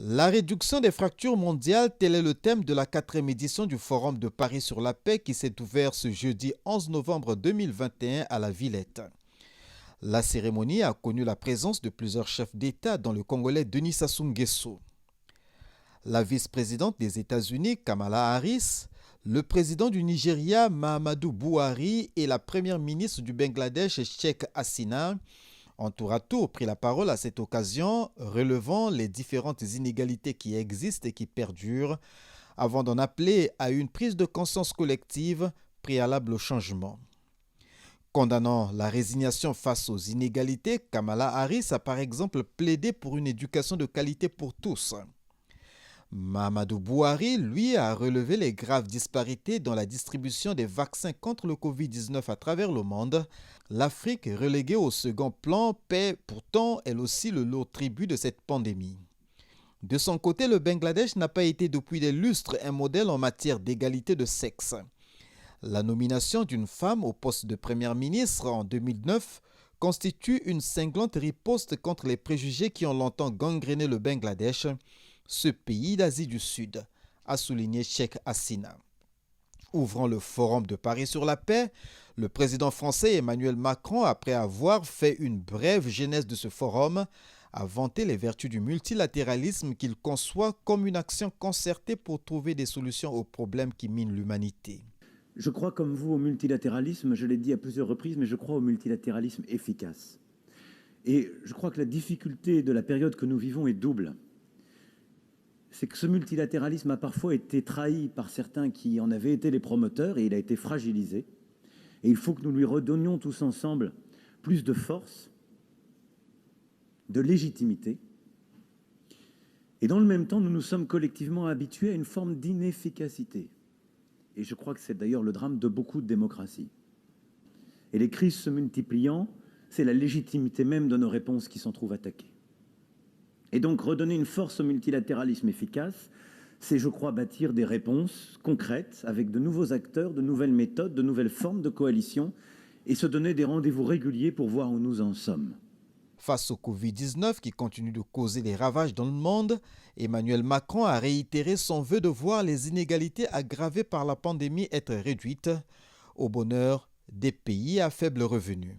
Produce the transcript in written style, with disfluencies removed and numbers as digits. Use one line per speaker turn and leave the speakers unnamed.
La réduction des fractures mondiales, tel est le thème de la 4e édition du Forum de Paris sur la paix qui s'est ouvert ce jeudi 11 novembre 2021 à la Villette. La cérémonie a connu la présence de plusieurs chefs d'État dont le Congolais Denis Sassou Nguesso. La vice-présidente des États-Unis, Kamala Harris, le président du Nigeria, Mahamadou Buhari, et la première ministre du Bangladesh, Sheikh Hasina, ont tour à tour pris la parole à cette occasion, relevant les différentes inégalités qui existent et qui perdurent, avant d'en appeler à une prise de conscience collective préalable au changement. Condamnant la résignation face aux inégalités, Kamala Harris a par exemple plaidé pour une éducation de qualité pour tous. Mahamadou Buhari, lui, a relevé les graves disparités dans la distribution des vaccins contre le Covid-19 à travers le monde. L'Afrique, reléguée au second plan, paie pourtant elle aussi le lourd tribut de cette pandémie. De son côté, le Bangladesh n'a pas été depuis des lustres un modèle en matière d'égalité de sexe. La nomination d'une femme au poste de première ministre en 2009 constitue une cinglante riposte contre les préjugés qui ont longtemps gangréné le Bangladesh, ce pays d'Asie du Sud, a souligné Sheikh Hasina. Ouvrant le Forum de Paris sur la paix, le président français Emmanuel Macron, après avoir fait une brève genèse de ce forum, a vanté les vertus du multilatéralisme qu'il conçoit comme une action concertée pour trouver des solutions aux problèmes qui minent l'humanité.
Je crois comme vous au multilatéralisme, je l'ai dit à plusieurs reprises, mais je crois au multilatéralisme efficace. Et je crois que la difficulté de la période que nous vivons est double. C'est que ce multilatéralisme a parfois été trahi par certains qui en avaient été les promoteurs et il a été fragilisé. Et il faut que nous lui redonnions tous ensemble plus de force, de légitimité. Et dans le même temps, nous nous sommes collectivement habitués à une forme d'inefficacité. Et je crois que c'est d'ailleurs le drame de beaucoup de démocraties. Et les crises se multipliant, c'est la légitimité même de nos réponses qui s'en trouve attaquée. Et donc redonner une force au multilatéralisme efficace, c'est, je crois, bâtir des réponses concrètes avec de nouveaux acteurs, de nouvelles méthodes, de nouvelles formes de coalition et se donner des rendez-vous réguliers pour voir où nous en sommes.
Face au Covid-19 qui continue de causer des ravages dans le monde, Emmanuel Macron a réitéré son vœu de voir les inégalités aggravées par la pandémie être réduites au bonheur des pays à faible revenu.